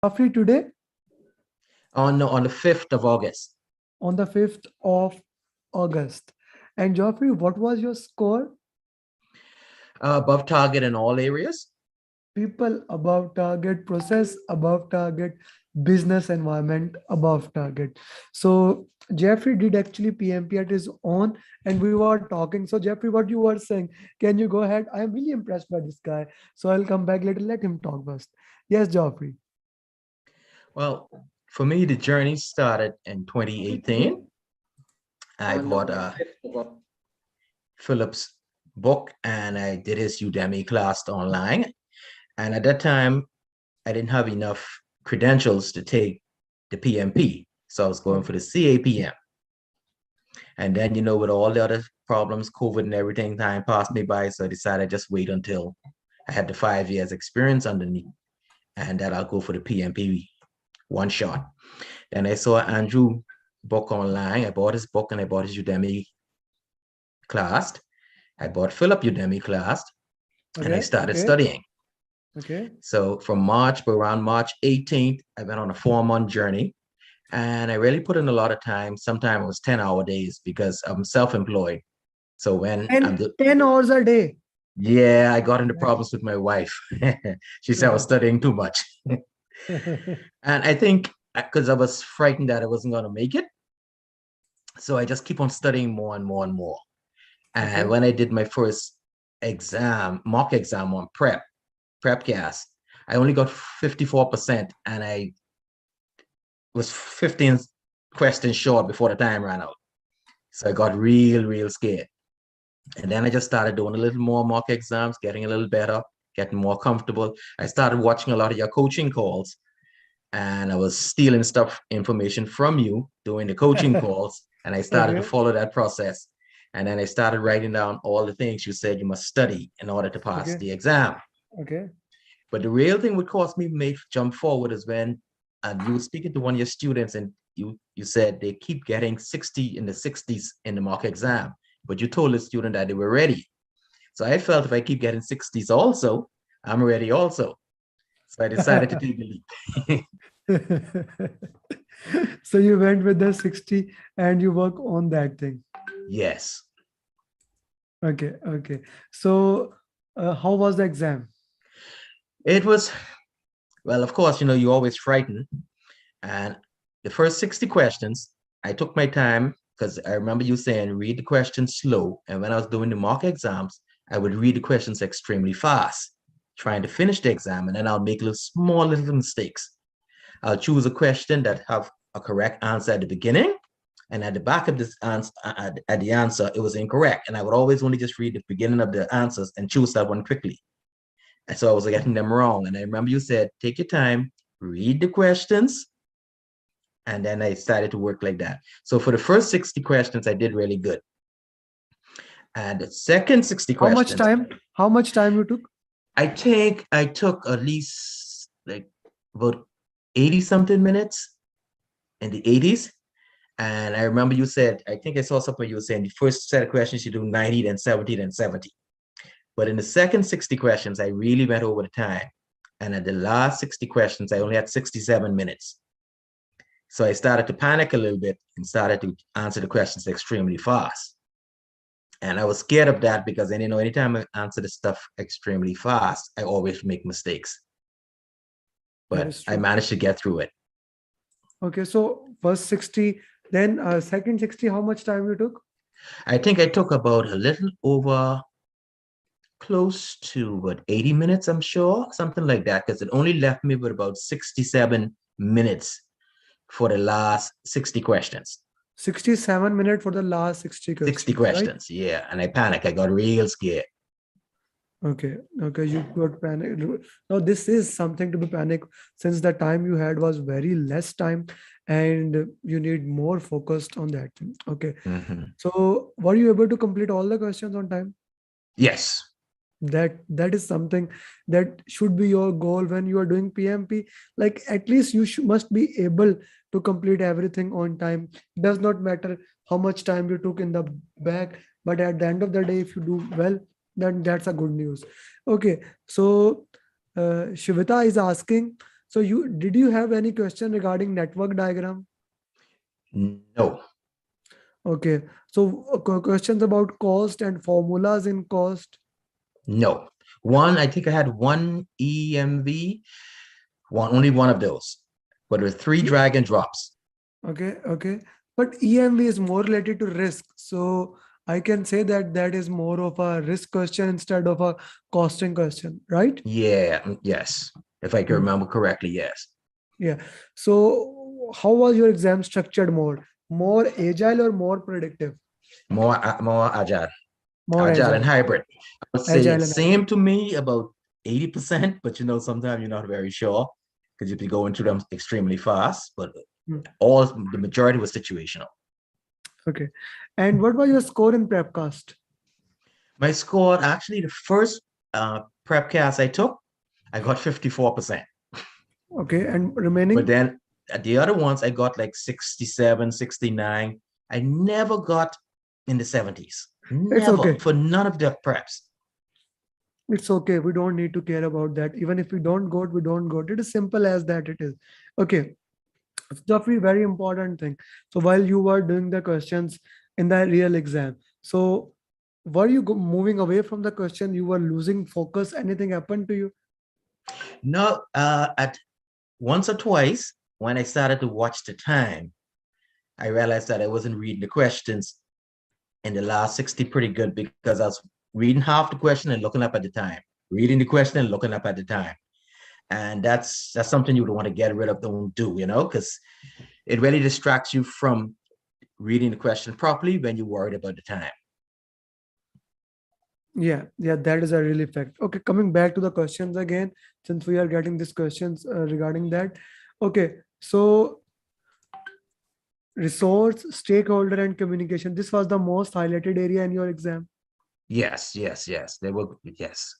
Geoffrey today On the 5th of August. on the 5th of August. And Geoffrey, what was your score? Above target in all areas. People above target, process above target, business environment above target. So Jeffrey did actually PMP at his own, and we were talking. So Jeffrey, what you were saying, can you go ahead? I am really impressed by this guy. So I'll come back later. Let him talk first. Yes, Jeffrey. Well, for me, the journey started in 2018. I On the bought Philip's book and I did his Udemy class online. And at that time, I didn't have enough credentials to take the PMP. So I was going for the CAPM. And then, with all the other problems, COVID and everything, time passed me by. So I decided I'd just wait until I had the 5 years experience underneath and that I'll go for the PMP one shot. Then I saw Andrew book online. I bought his book and I bought his Udemy class. I bought Philip Udemy class and I started studying. Okay. So from around March 18th, I went on a 4-month journey and I really put in a lot of time. Sometimes it was 10-hour days because I'm self-employed. So when I'm 10 hours a day. Yeah, I got into problems with my wife. She said I was studying too much. And I think because I was frightened that I wasn't going to make it. So I just keep on studying more and more and more. And when I did my first mock exam on prepcast, I only got 54% and I was 15 questions short before the time ran out. So I got real scared. And then I just started doing a little more mock exams, getting a little better, getting more comfortable. I started watching a lot of your coaching calls and I was stealing information from you doing the coaching calls. And I started to follow that process. And then I started writing down all the things you said you must study in order to pass the exam. Okay. But the real thing what caused me to jump forward is when you were speaking to one of your students and you said they keep getting 60 in the 60s in the mock exam, but you told the student that they were ready. So I felt if I keep getting 60s also, I'm ready also. So I decided to take the leap. So you went with the 60 and you work on that thing. Yes. Okay. So how was the exam? It was, well, of course, you're always frightened. And the first 60 questions, I took my time because I remember you saying read the questions slow. And when I was doing the mock exams, I would read the questions extremely fast, trying to finish the exam. And then I'll make small little mistakes. I'll choose a question that have a correct answer at the beginning. And at the back of this answer, at the answer, it was incorrect. And I would always only just read the beginning of the answers and choose that one quickly. And so I was getting them wrong. And I remember you said, take your time, read the questions. And then I started to work like that. So for the first 60 questions, I did really good. And the second 60 questions. How much time you took? I think I took at least like about 80 something minutes in the 80s. And I remember you said, I think I saw something you were saying, the first set of questions you do 90, then 70, then 70. But in the second 60 questions, I really went over the time. And at the last 60 questions, I only had 67 minutes. So I started to panic a little bit and started to answer the questions extremely fast. And I was scared of that because then, anytime I answer the stuff extremely fast, I always make mistakes. But I managed to get through it. Okay, so first 60, then second 60, how much time you took? I think I took about a little over close to 80 minutes, I'm sure, something like that, because it only left me with about 67 minutes for the last 60 questions. 67 minutes for the last 60 questions. 60 questions, right? Yeah. And I panicked. I got real scared. Okay, you got panicked. Now, this is something to be panicked since the time you had was very less time and you need more focused on that. Okay. Mm-hmm. So, were you able to complete all the questions on time? Yes. That is something that should be your goal when you are doing PMP. Like at least you must be able to complete everything on time. It does not matter how much time you took in the back, but at the end of the day, if you do well, then that's a good news. Okay, so Shivita is asking, So did you have any question regarding network diagram? No, Okay. So questions about cost and formulas in cost. no. One, I think I had one EMV, only one of those, but with three E- drag and drops. Okay, okay. But EMV is more related to risk. So I can say that that is more of a risk question instead of a costing question, right? Yeah, yes. If I can Hmm. remember correctly, yes. Yeah. So how was your exam structured more? More agile or more predictive? More agile, More agile and agile. hybrid. I would say Agile and hybrid. same to me, about 80%, but sometimes you're not very sure because you'd be going through them extremely fast, but Hmm. the majority was situational. Okay. And what was your score in prepcast? My score, actually, the first prep cast I took, I got 54%. Okay. And But remaining? then the other ones, I got like 67, 69. I never got in the 70s. It's Never, okay. for none of the preps. It's okay. We don't need to care about that. Even if we don't go, we don't go. It is simple as that it is. Okay. Jeffrey, very important thing. So while you were doing the questions in the real exam, so were you moving away from the question? You were losing focus. Anything happened to you? No, at once or twice, when I started to watch the time, I realized that I wasn't reading the questions in the last 60 pretty good because I was reading half the question and looking up at the time, reading the question and looking up at the time. And that's something you would want to get rid of, don't do, because it really distracts you from reading the question properly when you're worried about the time. Yeah, yeah, that is a really fact. Okay, coming back to the questions again, since we are getting these questions regarding that. Okay, so resource, stakeholder, and communication. This was the most highlighted area in your exam. Yes, yes, yes. They were, yes.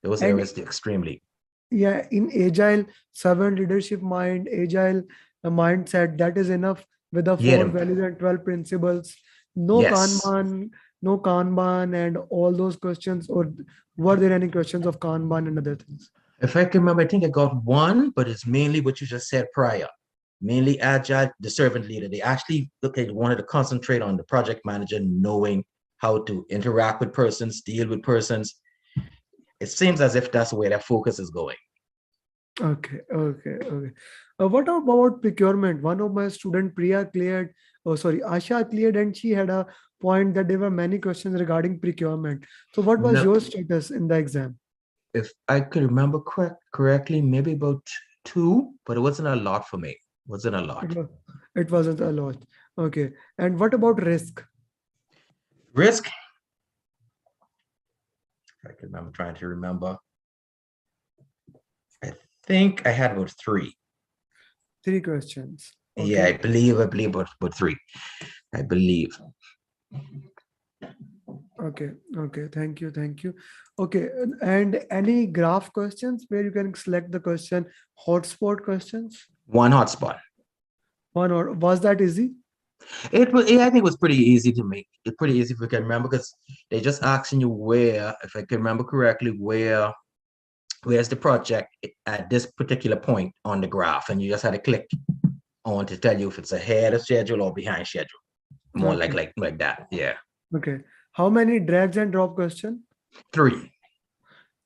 Those And areas extremely. yeah, in agile, servant leadership mind, agile mindset, that is enough with the Yeah, four values and 12 principles. No yes. Kanban, no Kanban, and all those questions. Or were there any questions of Kanban and other things? If I can remember, I think I got one, but it's mainly what you just said prior. Mainly agile, the servant leader. They actually wanted to concentrate on the project manager knowing how to interact with persons, deal with persons. It seems as if that's where their focus is going. Okay, okay, okay. What about procurement? One of my student Priya cleared, oh sorry, Asha cleared, and she had a point that there were many questions regarding procurement. So, what was No, your status in the exam? if I could remember correctly, maybe about two, but it wasn't a lot for me. It wasn't a It lot. was, it wasn't a lot. Okay. And what about risk? Risk, I can remember trying to remember. I think I had about three. Three questions. Yeah, Okay. I believe about three. I believe. Okay. Okay. Thank you. Thank you. Okay. And any graph questions where you can select the question, hotspot questions? One hotspot. One or was that easy? I think it was pretty easy to make. It's pretty easy if I can remember because they just asking you where, if I can remember correctly, where's the project at this particular point on the graph, and you just had to click on to tell you if it's ahead of schedule or behind schedule. More like Okay. like that. Yeah. Okay. How many drags and drop question? Three.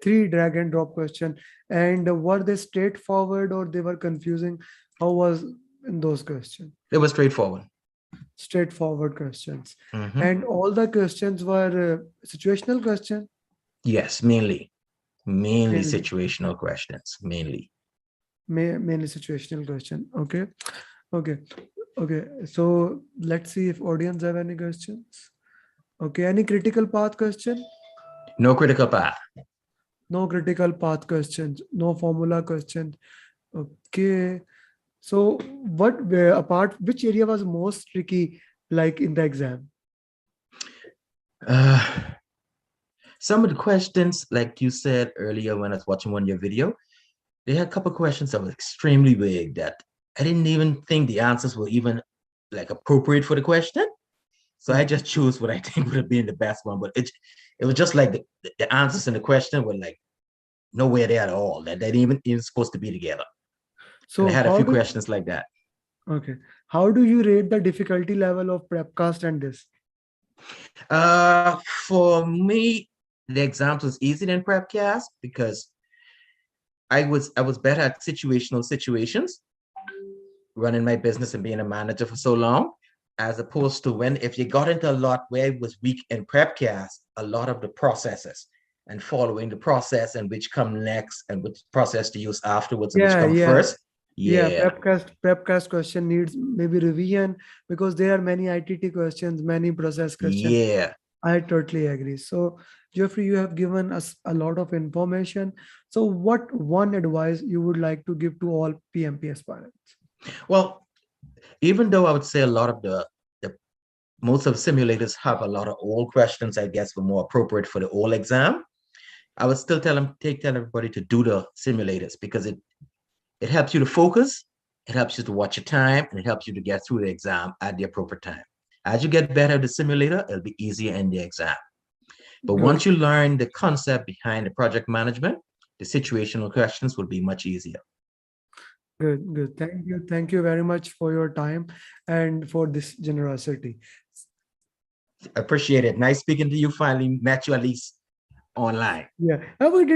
Three drag and drop question. And were they straightforward or they were confusing? How was in those questions? It was straightforward. Straightforward questions. Hmm. And all the questions were situational question Yes, mainly mainly. situational questions, mainly. Mainly situational question. Okay. Okay. Okay. So let's see if audience have any questions. Okay. Any critical path question? No critical path. No critical path questions. No formula questions. Okay. So what were apart which area was most tricky like in the exam? Uh, some of the questions, like you said earlier when I was watching one of your video, they had a couple of questions that were extremely vague that I didn't even think the answers were even like appropriate for the question. So I Hmm. just choose what I think would have been the best one. But it was just like the answers in the question were like nowhere there at all. That they didn't even supposed to be together. And I So had a how few do questions like that. okay, how do you rate the difficulty level of Prepcast and this? Uh, for me, the exams was easier than Prepcast because I was better at situational situations, running my business and being a manager for so long, as opposed to when if you got into a lot where it was weak in Prepcast, a lot of the processes and following the process and which come next and which process to use afterwards and which Yeah, come yeah. first. Yeah, Yeah, prepcast question needs maybe revision because there are many ITT questions, many process questions. yeah. I totally agree. So, Geoffrey, you have given us a lot of information. So, what one advice you would like to give to all PMP aspirants? Well, even though I would say a lot of the most of simulators have a lot of old questions, I guess, were more appropriate for the old exam. I would still tell everybody to do the simulators because it helps you to focus, it helps you to watch your time, and it helps you to get through the exam at the appropriate time. As you get better at the simulator, it'll be easier in the exam. But Good, once you learn the concept behind the project management, the situational questions will be much easier. good, good. Thank you very much for your time and for this generosity. Appreciate it. Nice speaking to you. Finally met you at least online. Yeah, we did